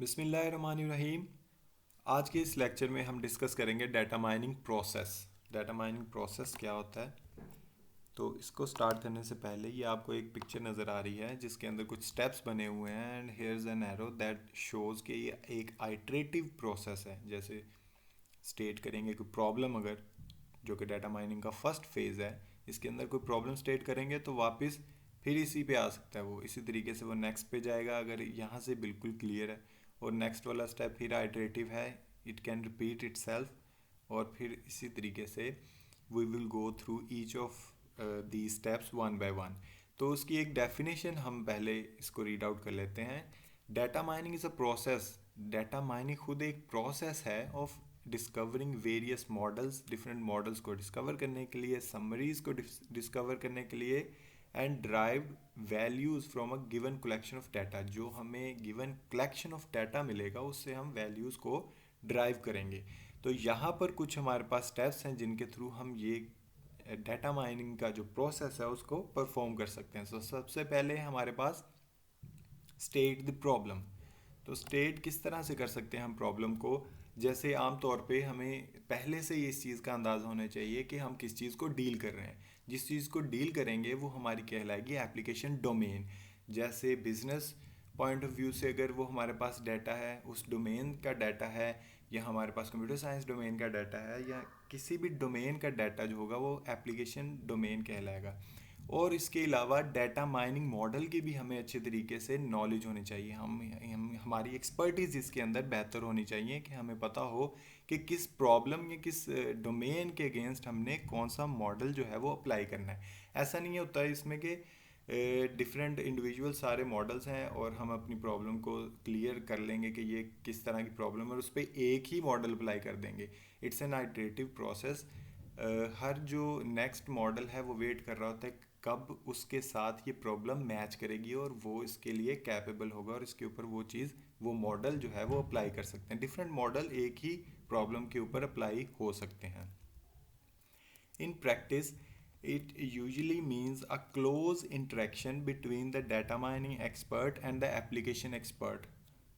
बिस्मिल्लाहिर्रहमानिर्रहीम। आज के इस लेक्चर में हम डिस्कस करेंगे data mining process. Data mining process क्या होता है? तो इसको स्टार्ट करने से पहले ये आपको एक पिक्चर नज़र आ रही है जिसके अंदर कुछ स्टेप्स बने हुए हैं and here is an arrow that shows कि ये एक आइट्रेटिव प्रोसेस है। जैसे स्टेट करेंगे कोई प्रॉब्लम, अगर जो कि डाटा माइनिंग का फर्स्ट फेज़ है, इसके अंदर कोई प्रॉब्लम स्टेट करेंगे तो वापस फिर इसी पे आ सकता है। वो इसी तरीके से वो नेक्स्ट पे जाएगा अगर यहाँ से बिल्कुल क्लियर है, और नेक्स्ट वाला स्टेप फिर आइटरेटिव है, it can repeat itself. और फिर इसी तरीके से we will go through each of the steps one by one. तो उसकी एक डेफिनेशन हम पहले इसको रीड आउट कर लेते हैं। Data mining is a process. Data mining खुद एक प्रोसेस है of discovering various models, different models को डिस्कवर करने के लिए, समरीज को डिस्कवर करने के लिए, and drive values from a given collection of data. जो हमें गिवन कलेक्शन ऑफ डाटा मिलेगा उससे हम वैल्यूज़ को ड्राइव करेंगे। तो यहाँ पर कुछ हमारे पास स्टेप्स हैं जिनके थ्रू हम ये डाटा माइनिंग का जो प्रोसेस है उसको परफॉर्म कर सकते हैं। तो सबसे पहले हमारे पास स्टेट द प्रॉब्लम। तो स्टेट किस तरह से कर सकते हैं हम प्रॉब्लम को? जैसे आम तौर पे हमें पहले से ही इस चीज़ का अंदाज़ा होना चाहिए कि हम किस चीज़ को डील कर रहे हैं। जिस चीज़ को डील करेंगे वो हमारी कहलाएगी एप्लीकेशन डोमेन। जैसे बिजनेस पॉइंट ऑफ व्यू से अगर वो हमारे पास डाटा है, उस डोमेन का डाटा है, या हमारे पास कंप्यूटर साइंस डोमेन का डाटा है, या किसी भी डोमेन का डाटा जो होगा वो एप्लीकेशन डोमेन कहलाएगा। और इसके अलावा डाटा माइनिंग मॉडल की भी हमें अच्छे तरीके से नॉलेज होनी चाहिए। हम हमारी एक्सपर्टीज़ इसके अंदर बेहतर होनी चाहिए कि हमें पता हो कि किस प्रॉब्लम या किस डोमेन के अगेंस्ट हमने कौन सा मॉडल जो है वो अप्लाई करना है। ऐसा नहीं होता है इसमें कि डिफरेंट इंडिविजुअल सारे मॉडल्स हैं और हम अपनी प्रॉब्लम को क्लियर कर लेंगे कि ये किस तरह की प्रॉब्लम है और उस पर एक ही मॉडल अप्लाई कर देंगे। It's an iterative process. हर जो नेक्स्ट मॉडल है वो वेट कर रहा होता है कब उसके साथ ये प्रॉब्लम मैच करेगी और वो इसके लिए कैपेबल होगा और इसके ऊपर वो चीज़, वो मॉडल जो है वो अप्लाई कर सकते हैं। डिफरेंट मॉडल एक ही प्रॉब्लम के ऊपर अप्लाई हो सकते हैं। In practice, it usually means a close interaction between the data mining expert and the application expert.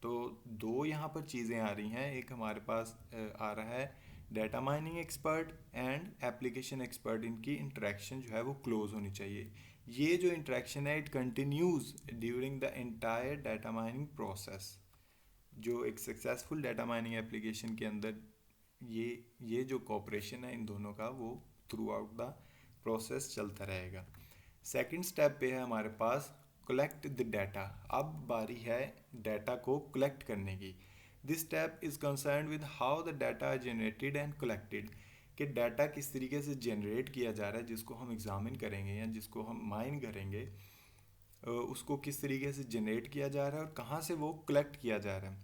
तो दो यहाँ पर चीज़ें आ रही हैं। एक हमारे पास आ रहा है data mining expert and application expert. इनकी इंटरेक्शन जो है वो क्लोज होनी चाहिए। ये जो इंटरेक्शन है it continues during the entire data mining process. जो एक सक्सेसफुल डाटा माइनिंग एप्लीकेशन के अंदर ये ये जो कॉपरेशन है इन दोनों का वो थ्रू आउट द प्रोसेस चलता रहेगा। सेकंड स्टेप पे है हमारे पास कलेक्ट द डाटा। अब बारी है डाटा को कलेक्ट करने की। This step is concern with how the data are generated and collected. कि डाटा किस तरीके से जनरेट किया जा रहा है जिसको हम एग्जामिन करेंगे या जिसको हम माइन करेंगे, उसको किस तरीके से जनरेट किया जा रहा है और कहाँ से वो कलेक्ट किया जा रहा है।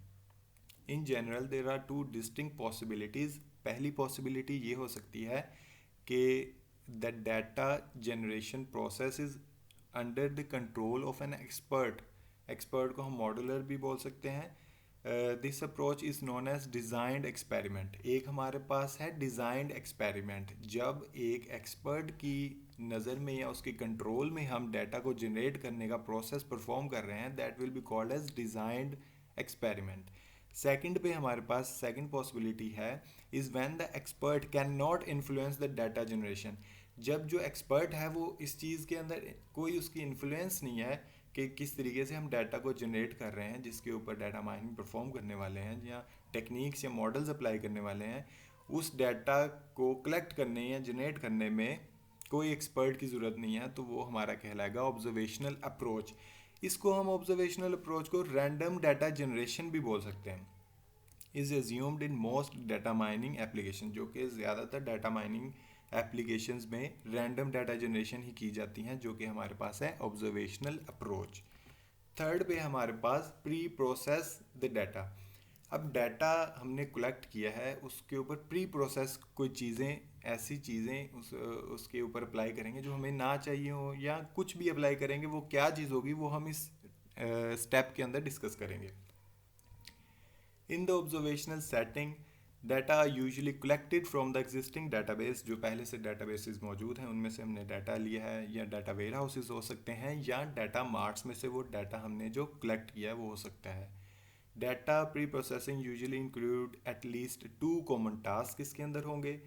In general there are two distinct possibilities. पहली पॉसिबिलिटी ये हो सकती है कि the data generation process is under the control of an expert. Expert को हम मॉडलर भी बोल सकते हैं। This approach is known as designed experiment. एक हमारे पास है डिज़ाइंड एक्सपेरिमेंट। जब एक एक्सपर्ट की नज़र में या उसके कंट्रोल में हम डाटा को जनरेट करने का प्रोसेस परफॉर्म कर रहे हैं, that will be called as designed experiment. Second पे हमारे पास सेकंड पॉसिबिलिटी है is when the expert can not influence the data generation. जब जो एक्सपर्ट है वो इस चीज़ के अंदर कोई उसकी इन्फ्लुएंस नहीं है कि किस तरीके से हम डाटा को जनरेट कर रहे हैं जिसके ऊपर डाटा माइनिंग परफॉर्म करने वाले हैं या टेक्निक्स या मॉडल्स अप्लाई करने वाले हैं, उस डाटा को कलेक्ट करने या जनरेट करने में कोई एक्सपर्ट की ज़रूरत नहीं है। तो वो हमारा कहलाएगा ऑब्जर्वेशनल अप्रोच। इसको हम ऑब्जर्वेशनल अप्रोच को रैंडम डाटा जनरेशन भी बोल सकते हैं। Is assumed in most data mining application, जो कि ज़्यादातर डाटा माइनिंग एप्लीकेशंस में रैंडम डाटा जनरेशन ही की जाती हैं, जो कि हमारे पास है ऑब्जर्वेशनल अप्रोच। थर्ड पे हमारे पास प्री प्रोसेस द डाटा। अब डाटा हमने कलेक्ट किया है उसके ऊपर प्री प्रोसेस कोई चीज़ें, ऐसी चीज़ें उसके ऊपर अप्लाई करेंगे जो हमें ना चाहिए हो, या कुछ भी अप्लाई करेंगे। वो क्या चीज़ होगी वो हम इस स्टेप के अंदर डिस्कस करेंगे। In the observational setting data usually collected from the existing database. जो पहले से डाटाबेसेस मौजूद हैं उनमें से हमने डाटा लिया है, या डाटा वेयर हाउसेस हो सकते हैं, या डाटा मार्ट्स में से वो डाटा हमने जो कलेक्ट किया है वो हो सकता है। Data pre processing usually include at least 2 common task इसके अंदर होंगे,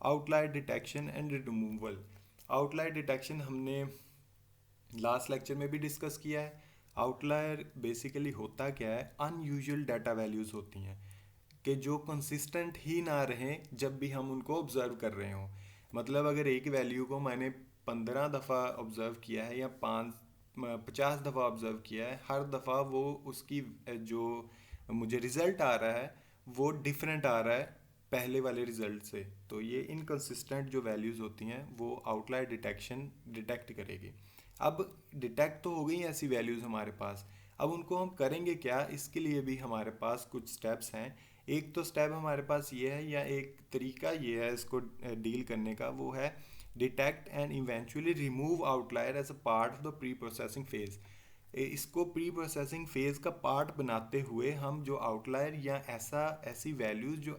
outlier detection and removal. Outlier detection हमने लास्ट लेक्चर में भी डिस्कस किया है। आउटलायर बेसिकली होता क्या है, अनयूजुअल डाटा वैल्यूज़ होती हैं कि जो कंसिस्टेंट ही ना रहें जब भी हम उनको ऑब्ज़र्व कर रहे हों। मतलब अगर एक वैल्यू को मैंने 15 दफ़ा ऑब्ज़र्व किया है या 50 दफ़ा ऑब्ज़र्व किया है, हर दफ़ा वो उसकी जो मुझे रिज़ल्ट आ रहा है वो डिफरेंट आ रहा है पहले वाले रिज़ल्ट से, तो ये इनकंसिस्टेंट जो वैल्यूज़ होती हैं वो आउटलायर डिटेक्शन डिटेक्ट करेगी। अब डिटेक्ट तो हो गई ऐसी वैल्यूज़ हमारे पास, अब उनको हम करेंगे क्या, इसके लिए भी हमारे पास कुछ स्टेप्स हैं। एक तो स्टेप हमारे पास ये है, या एक तरीका ये है इसको डील करने का, वो है detect and eventually remove outlier as a part of the pre processing phase. इसको प्री प्रोसेसिंग फेज का पार्ट बनाते हुए हम जो आउटलायर या ऐसी वैल्यूज़ जो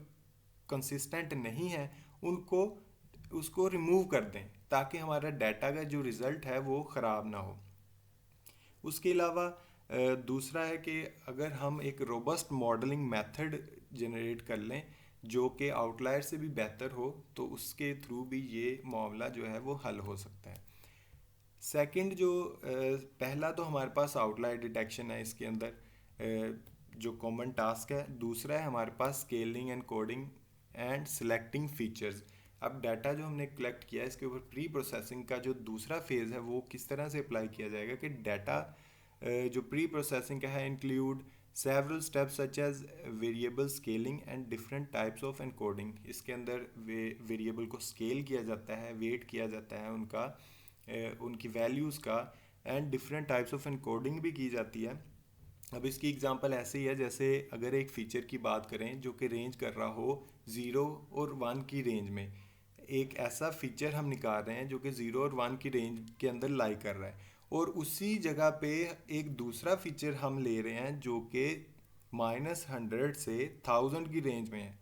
कंसिस्टेंट नहीं है उनको उसको रिमूव कर दें, ताकि हमारा डाटा का जो रिज़ल्ट है वो ख़राब ना हो। उसके अलावा दूसरा है कि अगर हम एक रोबस्ट मॉडलिंग मेथड जनरेट कर लें जो कि आउटलायर से भी बेहतर हो, तो उसके थ्रू भी ये मामला जो है वो हल हो सकता है। सेकंड जो पहला तो हमारे पास आउटलायर डिटेक्शन है इसके अंदर, जो कॉमन टास्क है। दूसरा है हमारे पास scaling and coding and selecting features. अब डाटा जो हमने कलेक्ट किया है इसके ऊपर प्री प्रोसेसिंग का जो दूसरा फेज़ है वो किस तरह से अप्लाई किया जाएगा कि डाटा जो प्री प्रोसेसिंग का है include several steps such as variable scaling and different types of encoding. इसके अंदर वेरिएबल को स्केल किया जाता है, वेट किया जाता है उनका, उनकी वैल्यूज़ का, and different types of encoding भी की जाती है। अब इसकी एग्जांपल ऐसे ही है जैसे अगर एक फ़ीचर की बात करें जो कि रेंज कर रहा हो 0 और 1 की रेंज में, एक ऐसा फीचर हम निकाल रहे हैं जो कि 0 और 1 की रेंज के अंदर लाई कर रहा है, और उसी जगह पे एक दूसरा फीचर हम ले रहे हैं जो कि -100 से 1000 की रेंज में है,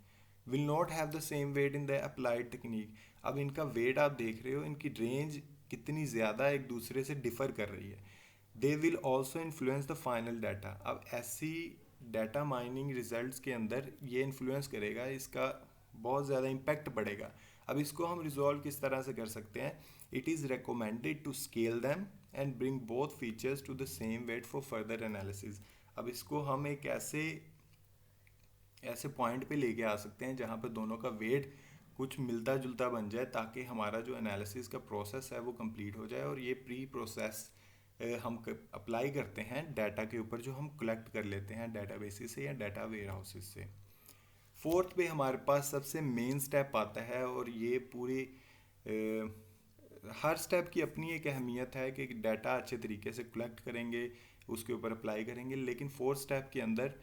will not have the same weight in the applied technique. अब इनका वेट आप देख रहे हो, इनकी रेंज कितनी ज़्यादा एक दूसरे से डिफ़र कर रही है। They will also influence the final data. अब ऐसी डाटा माइनिंग रिजल्ट्स के अंदर ये इन्फ्लुएंस करेगा, इसका बहुत ज़्यादा इम्पैक्ट पड़ेगा। अब इसको हम रिजॉल्व किस तरह से कर सकते हैं, it is recommended to scale them and bring both features to the same weight for further analysis. अब इसको हम एक ऐसे ऐसे पॉइंट पे लेके आ सकते हैं जहाँ पे दोनों का वेट कुछ मिलता जुलता बन जाए, ताकि हमारा जो एनालिसिस का प्रोसेस है वो कंप्लीट हो जाए। और ये प्री प्रोसेस हम अप्लाई करते हैं डाटा के ऊपर जो हम कलेक्ट कर लेते हैं डाटा बेसिस से या डाटा वेयर हाउसेज से। फोर्थ पे हमारे पास सबसे मेन स्टेप आता है, और ये पूरी हर स्टेप की अपनी एक अहमियत है कि डाटा अच्छे तरीके से कलेक्ट करेंगे, उसके ऊपर अप्लाई करेंगे, लेकिन फोर्थ स्टेप के अंदर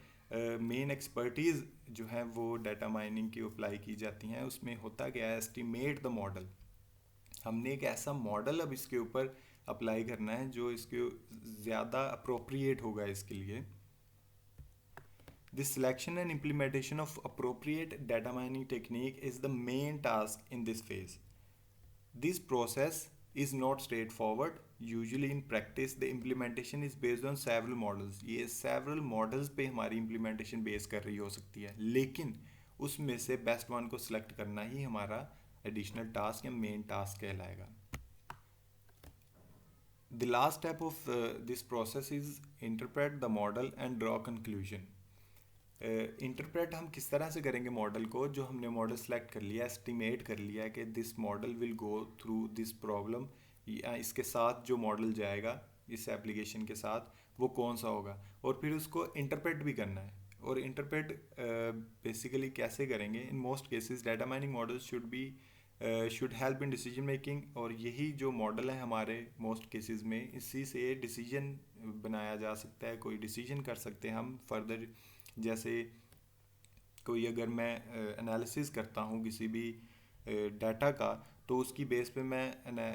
मेन एक्सपर्टीज़ जो है वो डाटा माइनिंग की अप्लाई की जाती हैं। उसमें होता क्या है, एस्टिमेट द मॉडल। हमने एक ऐसा मॉडल अब इसके ऊपर अप्लाई करना है जो इसके ज़्यादा अप्रोप्रिएट होगा इसके लिए। The selection and implementation of appropriate data mining technique is the main task in this phase. This process is not straightforward. Usually in practice the implementation is based on several models. ये several models पे हमारी implementation base कर रही हो सकती है, लेकिन उसमें से बेस्ट वन को सिलेक्ट करना ही हमारा एडिशनल टास्क या मेन टास्क कहलाएगा। The last step of this process is interpret the model and draw conclusion. Interpret हम किस तरह से करेंगे मॉडल को, जो हमने मॉडल सेलेक्ट कर लिया, एस्टिमेट कर लिया है कि this model will go through this problem, या इसके साथ जो मॉडल जाएगा इस एप्लीकेशन के साथ वो कौन सा होगा, और फिर उसको इंटरप्रेट भी करना है। और इंटरप्रेट बेसिकली कैसे करेंगे, in most cases data mining model should help in decision making, और यही जो मॉडल है हमारे मोस्ट केसेस में इसी से डिसीजन बनाया जा सकता है, कोई डिसीजन कर सकते हैं हम फर्दर। जैसे कोई अगर मैं एनालिसिस करता हूँ किसी भी डाटा का, तो उसकी बेस पे मैं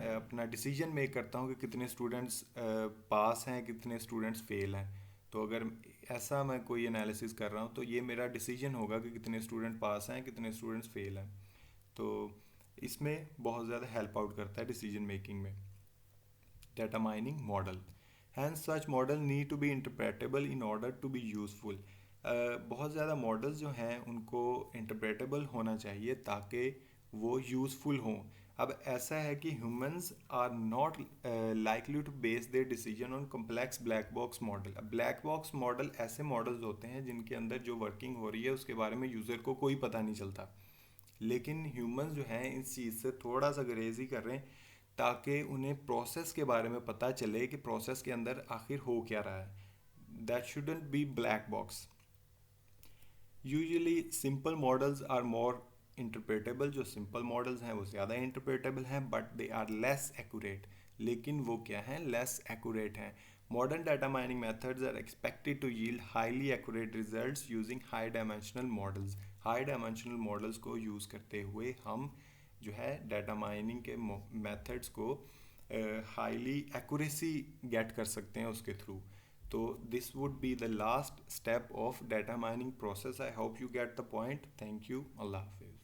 अपना डिसीजन मेक करता हूँ कि कितने स्टूडेंट्स पास हैं, कितने स्टूडेंट्स फेल हैं। तो अगर ऐसा मैं कोई एनालिसिस कर रहा हूँ तो ये मेरा डिसीजन होगा कि कितने स्टूडेंट पास हैं, कितने स्टूडेंट्स फेल हैं। तो इसमें बहुत ज़्यादा हेल्प आउट करता है डिसीजन मेकिंग में data mining model. Hence such model need to be interpretable in order to be useful. बहुत ज़्यादा मॉडल्स जो हैं उनको इंटरप्रेटेबल होना चाहिए ताकि वो यूज़फुल हों। अब ऐसा है कि humans are not likely to base their decision on complex black box model. अब ब्लैक बॉक्स मॉडल ऐसे मॉडल्स होते हैं जिनके अंदर जो वर्किंग हो रही है उसके बारे में यूज़र को कोई पता नहीं चलता, लेकिन ह्यूमंस जो हैं इस चीज़ से थोड़ा सा गुरेजी कर रहे हैं ताकि उन्हें प्रोसेस के बारे में पता चले कि प्रोसेस के अंदर आखिर हो क्या रहा है। That shouldn't be black box. Usually simple models are more interpretable. जो सिंपल मॉडल्स हैं वो ज़्यादा इंटरप्रेटेबल हैं, but they are less accurate. लेकिन वो क्या हैं, लेस एक्यूरेट हैं। Modern data mining methods are expected to yield highly accurate results using high dimensional models. High dimensional models को यूज़ करते हुए हम जो है डाटा माइनिंग के मेथड्स को हाईली एक्यूरेसी गेट कर सकते हैं उसके through. So this would be the last step of data mining process. I hope you get the point. Thank you. Allah Hafiz.